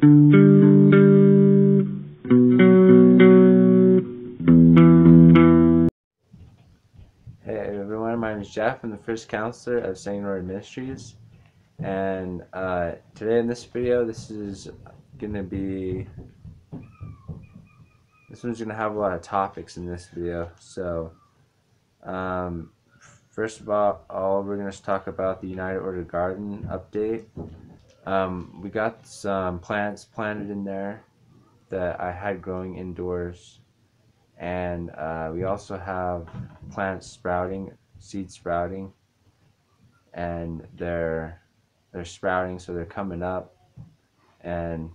Hey everyone, my name is Jeff. I'm the first counselor of Setting in Order Ministries, and today in this video, this one's gonna have a lot of topics in this video. So, first of all, we're gonna talk about the United Order Garden update. We got some plants planted in there that I had growing indoors, and we also have plants sprouting, seed sprouting, and they're sprouting, so they're coming up, and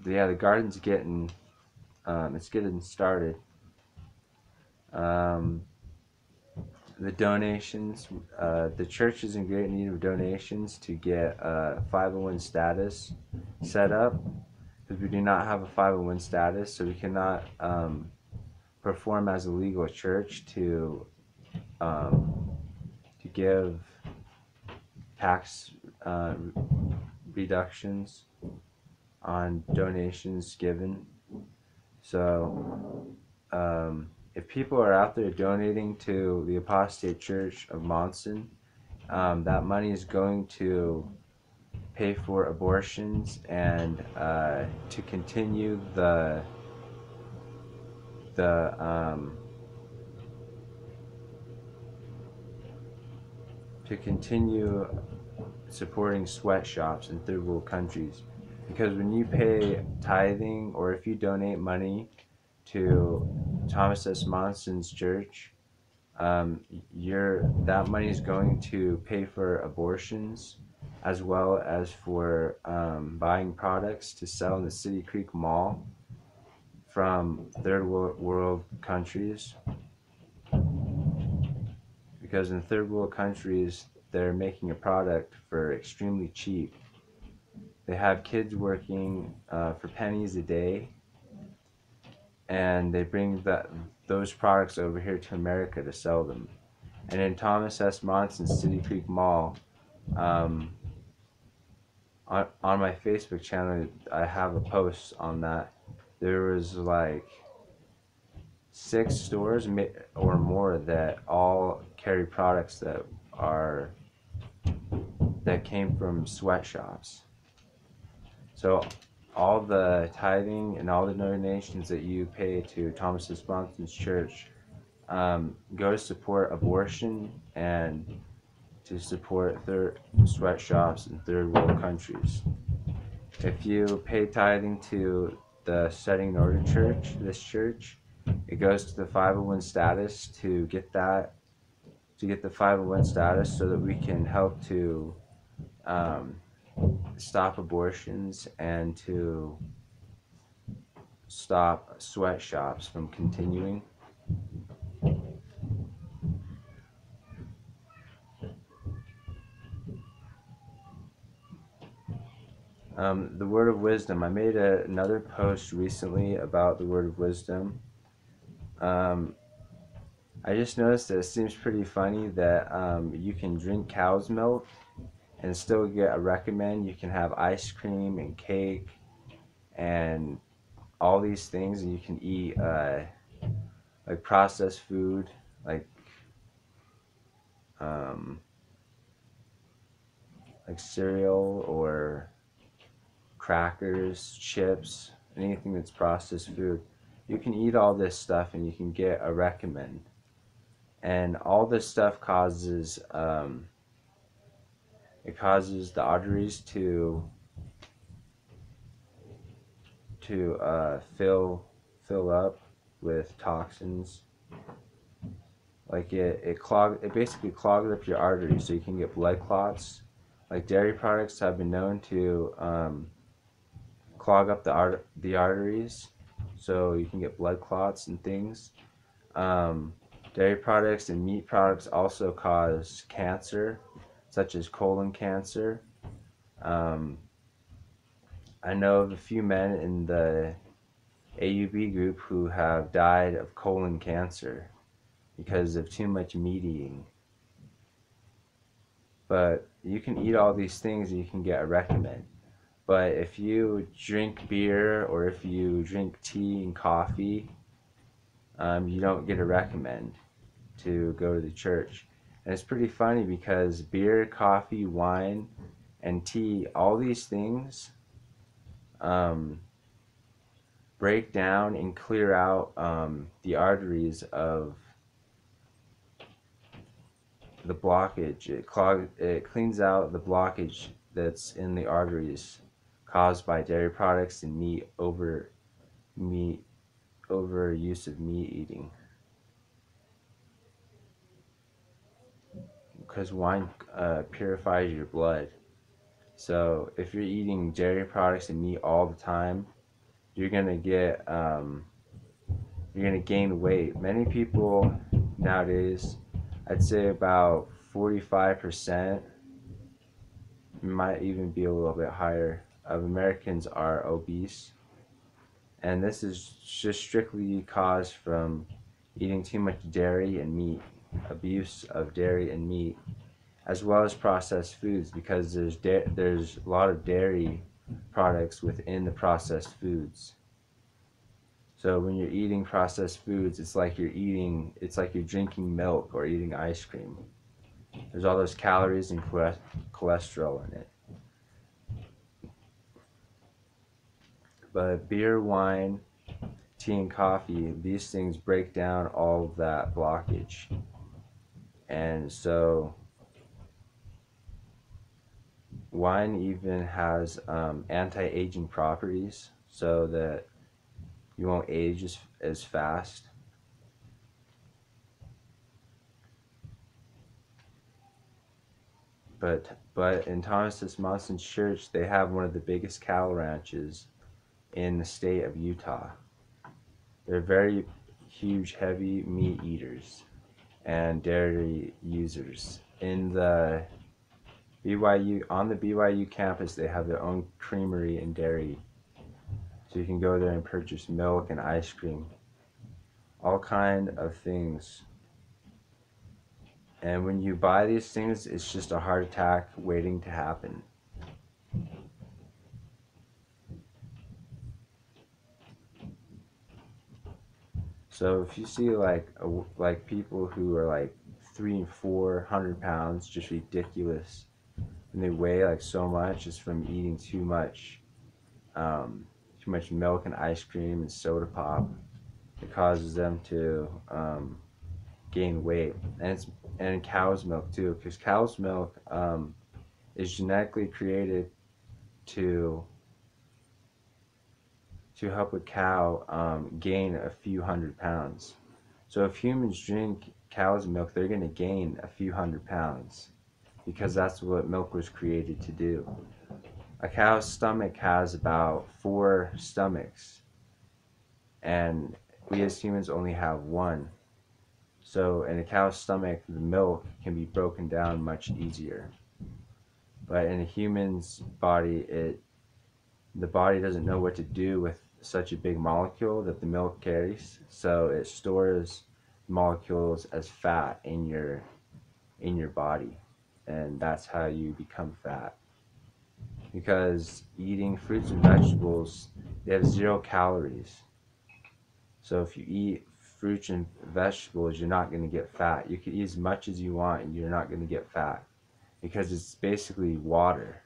yeah, the garden's getting it's getting started. The donations, the church is in great need of donations to get 501 status set up, because we do not have a 501 status, so we cannot perform as a legal church to give tax reductions on donations given. So if people are out there donating to the Apostate Church of Monson, that money is going to pay for abortions and to continue supporting sweatshops in third world countries. Because when you pay tithing, or if you donate money to Thomas S. Monson's church, that money is going to pay for abortions, as well as for buying products to sell in the City Creek Mall from third world countries. Because in third world countries, they're making a product for extremely cheap. They have kids working for pennies a day, and they bring those products over here to America to sell them. And in Thomas S. Monson's City Creek Mall, on my Facebook channel, I have a post on that. There was like 6 stores or more that all carry products that came from sweatshops. So all the tithing and all the donations that you pay to Thomas S. Monson's church go to support abortion and to support sweatshops in third world countries. If you pay tithing to the Setting in Order Church, this church, it goes to the 501 status to get the 501 status, so that we can help to stop abortions and to stop sweatshops from continuing. The word of wisdom. I made another post recently about the word of wisdom. I just noticed that it seems pretty funny that you can drink cow's milk and still get a recommend. You can have ice cream and cake and all these things, and you can eat like processed food, like cereal or crackers, chips, anything that's processed food. You can eat all this stuff and you can get a recommend. And all this stuff causes it causes the arteries to fill up with toxins. Like it basically clogs up your arteries, so you can get blood clots. Like dairy products have been known to clog up the arteries, so you can get blood clots and things. Dairy products and meat products also cause cancer, such as colon cancer. I know of a few men in the AUB group who have died of colon cancer because of too much meat eating. But you can eat all these things and you can get a recommend. But if you drink beer or if you drink tea and coffee, you don't get a recommend to go to the church. And it's pretty funny because beer, coffee, wine, and tea, all these things um, break down and clear out the arteries of the blockage. It cleans out the blockage that's in the arteries caused by dairy products and meat over use of meat eating. Because wine purifies your blood. So if you're eating dairy products and meat all the time, you're gonna gain weight. Many people nowadays, I'd say about 45%, might even be a little bit higher, of Americans are obese, and this is just strictly caused from eating too much dairy and meat, abuse of dairy and meat, as well as processed foods, because there's a lot of dairy products within the processed foods. So when you're eating processed foods, it's like you're drinking milk or eating ice cream. There's all those calories and cholesterol in it. But beer, wine, tea, and coffee, these things break down all of that blockage. And so wine even has anti-aging properties so that you won't age as fast. But in Thomas S. Monson's church, they have one of the biggest cattle ranches in the state of Utah. They're very huge, heavy meat eaters and dairy users. In the on the BYU campus, they have their own creamery and dairy. So you can go there and purchase milk and ice cream, all kind of things. And when you buy these things, it's just a heart attack waiting to happen. So if you see like people who are like 300 and 400 pounds, just ridiculous, and they weigh like so much, just from eating too much milk and ice cream and soda pop. It causes them to gain weight, and cow's milk too, because cow's milk is genetically created to help a cow gain a few hundred pounds. So if humans drink cow's milk, they're going to gain a few hundred pounds, because that's what milk was created to do. A cow's stomach has about 4 stomachs, and we as humans only have one. So in a cow's stomach, the milk can be broken down much easier. But in a human's body, the body doesn't know what to do with such a big molecule that the milk carries, so it stores molecules as fat in your body, and that's how you become fat. Because eating fruits and vegetables, they have 0 calories. So if you eat fruits and vegetables, you're not going to get fat. You can eat as much as you want and you're not going to get fat, because it's basically water.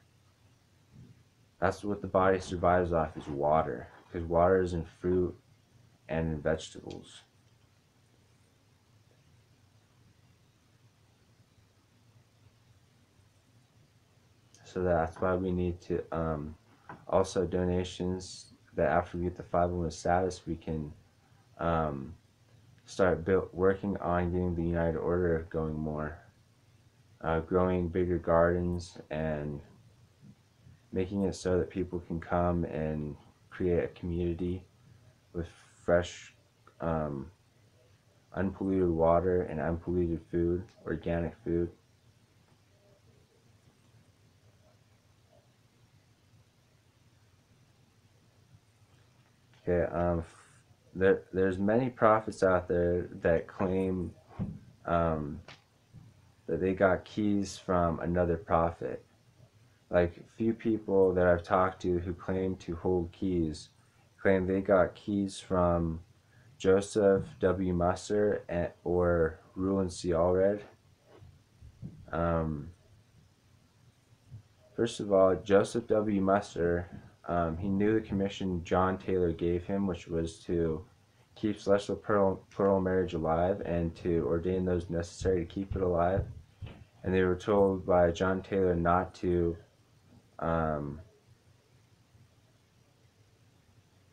That's what the body survives off, is water, because water is in fruit and in vegetables. So that's why we need to also donations, that after we get the 501 status, we can start working on getting the United Order going more, growing bigger gardens and making it so that people can come and create a community with fresh, unpolluted water and unpolluted food, organic food. Okay, there's many prophets out there that claim that they got keys from another prophet. like few people that I've talked to who claim to hold keys claim they got keys from Joseph W. Musser or Reuel C. Allred. Um, First of all, Joseph W. Musser, he knew the commission John Taylor gave him, which was to keep celestial plural marriage alive and to ordain those necessary to keep it alive. And they were told by John Taylor um,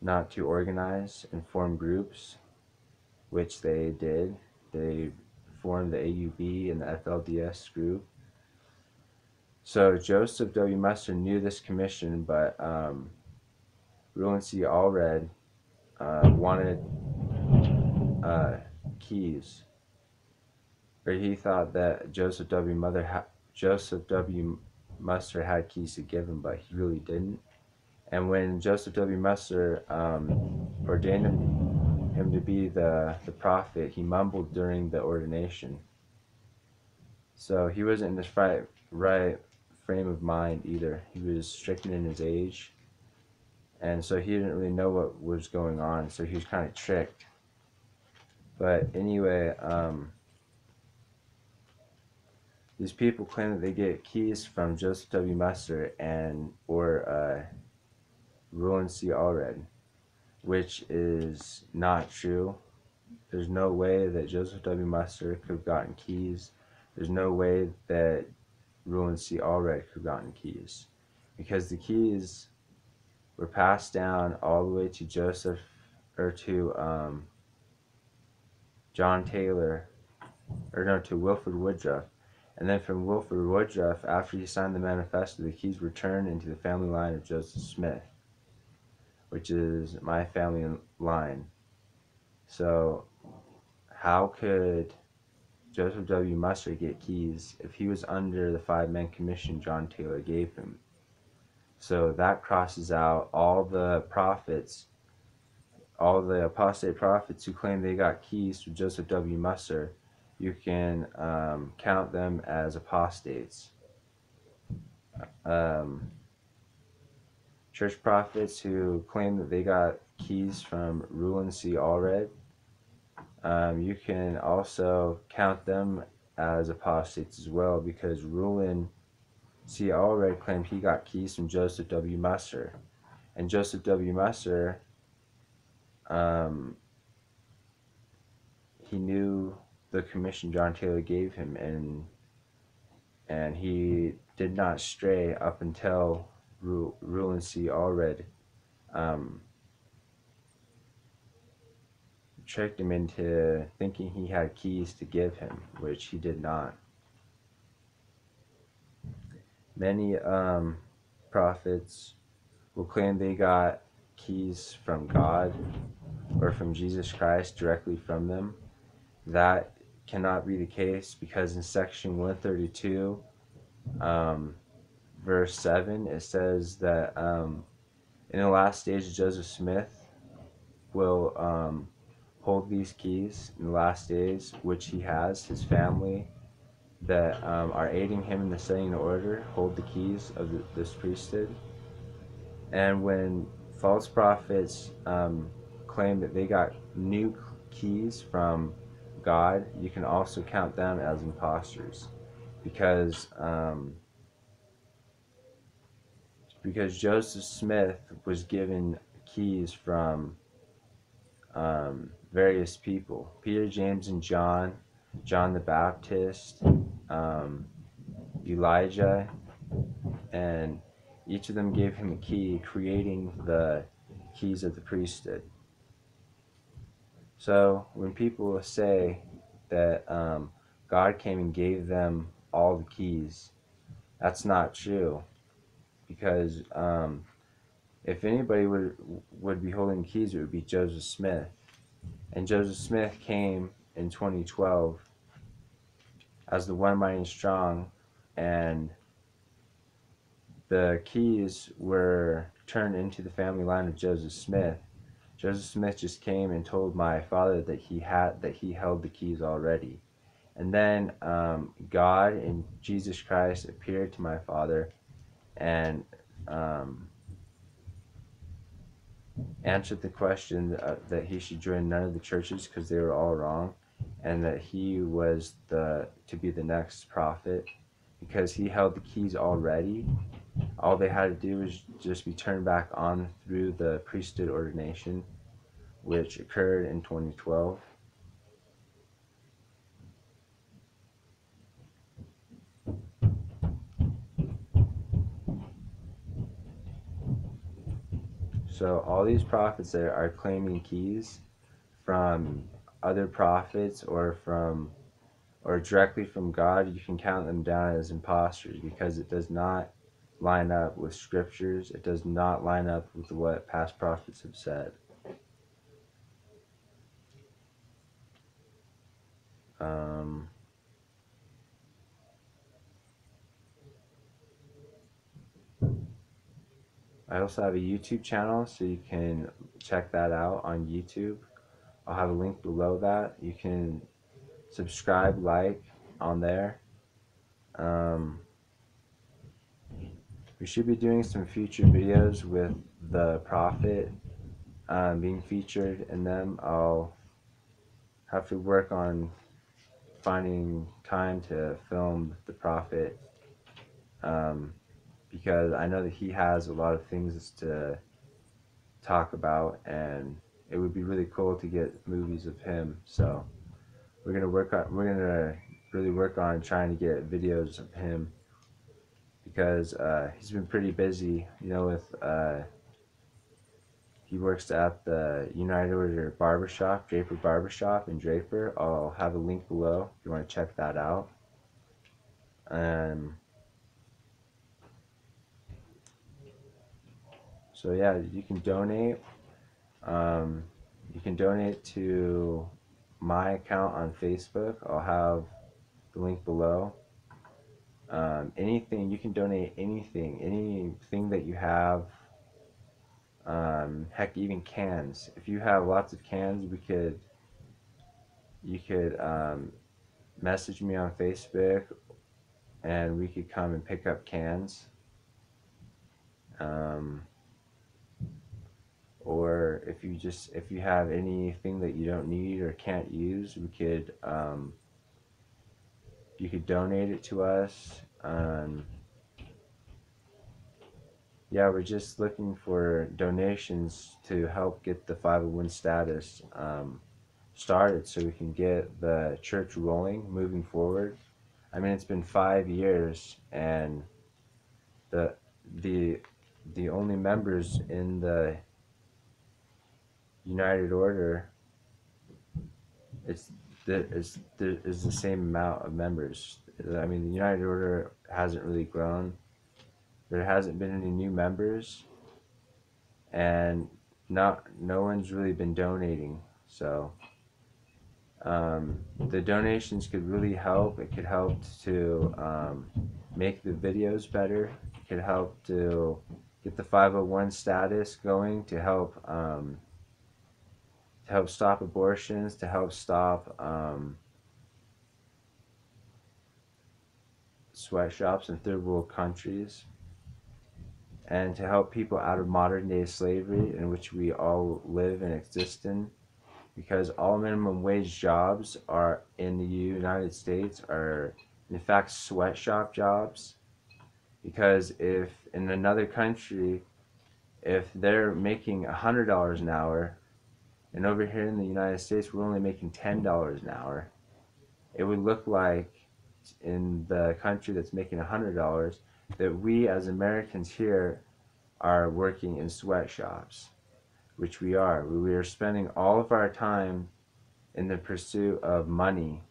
not to organize and form groups, which they did. They formed the AUB and the FLDS group. So Joseph W. Musser knew this commission, but Reuel C. Allred wanted keys, or he thought that Joseph W. Musser had keys to give him, but he really didn't. And when Joseph W. Musser ordained him to be the prophet, he mumbled during the ordination. So he wasn't in his right frame of mind either. He was stricken in his age, and so he didn't really know what was going on, so he was kind of tricked. But anyway, these people claim that they get keys from Joseph W. Musser or Reuel C. Allred, which is not true. There's no way that Joseph W. Musser could have gotten keys. There's no way that Reuel C. Allred could have gotten keys, because the keys were passed down all the way to John Taylor, to Wilford Woodruff. And then from Wilford Woodruff, after he signed the manifesto, the keys were turned into the family line of Joseph Smith, which is my family line. So how could Joseph W. Musser get keys if he was under the 5-man commission John Taylor gave him? So that crosses out all the prophets, all the apostate prophets who claim they got keys from Joseph W. Musser. You can count them as apostates. Church prophets who claim that they got keys from Reuel C. Allred, you can also count them as apostates as well, because Reuel C. Allred claimed he got keys from Joseph W. Musser. And Joseph W. Musser, he knew the commission John Taylor gave him, and he did not stray up until Reuel C. Allred tricked him into thinking he had keys to give him, which he did not. Many prophets will claim they got keys from God or from Jesus Christ directly from them. That cannot be the case, because in section 132, verse 7, it says that in the last days Joseph Smith will hold these keys in the last days, which he has. His family that are aiding him in the setting in order hold the keys of this priesthood. And when false prophets claim that they got new keys from God, you can also count them as imposters, because Joseph Smith was given keys from various people: Peter, James, and John, John the Baptist, Elijah, and each of them gave him a key, creating the keys of the priesthood. So when people say that God came and gave them all the keys, that's not true, because if anybody would be holding keys, it would be Joseph Smith. And Joseph Smith came in 2012 as the One Mighty and Strong, and the keys were turned into the family line of Joseph Smith. Joseph Smith just came and told my father that he held the keys already. And then God and Jesus Christ appeared to my father and answered the question that he should join none of the churches because they were all wrong, and that he was to be the next prophet because he held the keys already. All they had to do was just be turned back on through the priesthood ordination, which occurred in 2012. So all these prophets that are claiming keys from other prophets or directly from God, you can count them down as imposters because it does not line up with scriptures. It does not line up with what past prophets have said. Um, I also have a YouTube channel, so you can check that out on YouTube. I'll have a link below that. You can subscribe, like on there. Um, we should be doing some future videos with the prophet being featured in them. I'll have to work on finding time to film the prophet um, because I know that he has a lot of things to talk about, and it would be really cool to get movies of him. So we're gonna really work on trying to get videos of him because he's been pretty busy, with he works at the United Order Barbershop, Draper Barbershop in Draper. I'll have a link below if you want to check that out. Um, so yeah, you can donate. Um, you can donate to my account on Facebook. I'll have the link below. Anything, you can donate anything that you have. Heck, even cans. If you have lots of cans, you could message me on Facebook, and we could come and pick up cans. Um, or if you have anything that you don't need or can't use, you could donate it to us. Yeah, we're just looking for donations to help get the 501 status started so we can get the church rolling, moving forward. I mean, it's been 5 years, and the the the only members in the United Order it's is the same amount of members. I mean, the United Order hasn't really grown. There hasn't been any new members, and no one's really been donating. So the donations could really help. It could help to make the videos better. It could help to get the 501 status going, to help stop abortions, to help stop sweatshops in third world countries, and to help people out of modern day slavery in which we all live and exist in. Because all minimum wage jobs are in the United States are in fact sweatshop jobs. Because if in another country, if they're making $100 an hour, and over here in the United States we're only making $10 an hour, it would look like in the country that's making $100 that we as Americans here are working in sweatshops, which we are. We are spending all of our time in the pursuit of money,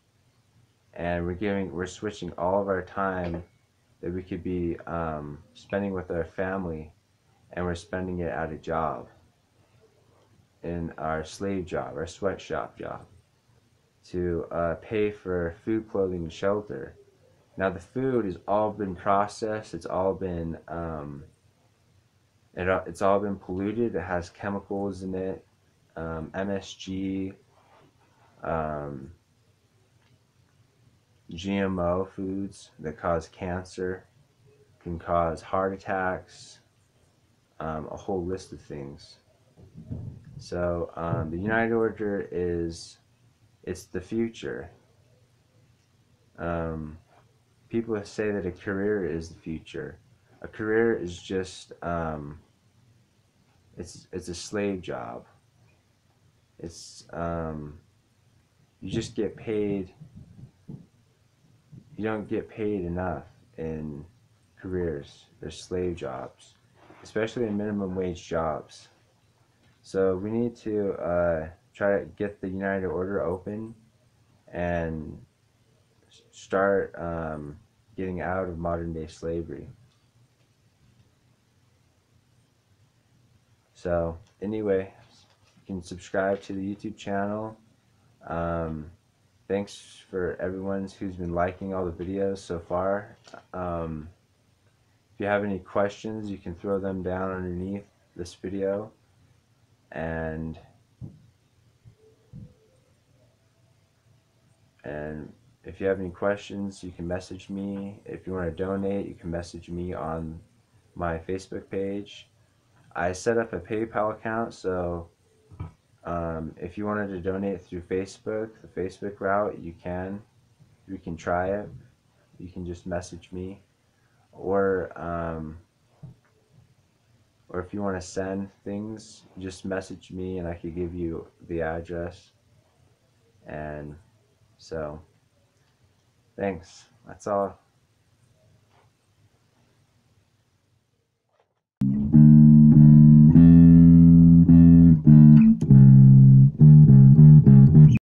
and we're switching all of our time that we could be spending with our family, and we're spending it at a job, in our slave job, our sweatshop job, to pay for food, clothing, and shelter. Now the food has all been processed. It's all been it's all been polluted. It has chemicals in it, MSG, um, GMO foods that cause cancer, can cause heart attacks, a whole list of things. So the United Order it's the future. People say that a career is the future. A career is just it's a slave job. It's you just get paid. You don't get paid enough in careers. They're slave jobs, especially in minimum wage jobs. So we need to try to get the United Order open and start getting out of modern day slavery. So anyway, you can subscribe to the YouTube channel. Thanks for everyone who's been liking all the videos so far. If you have any questions, you can throw them down underneath this video. And if you have any questions, you can message me. If you want to donate, you can message me on my Facebook page. I set up a PayPal account, so if you wanted to donate through Facebook, the Facebook route, you can. You can try it. You can just message me, or if you want to send things, just message me, and I could give you the address. And so, thanks. That's all.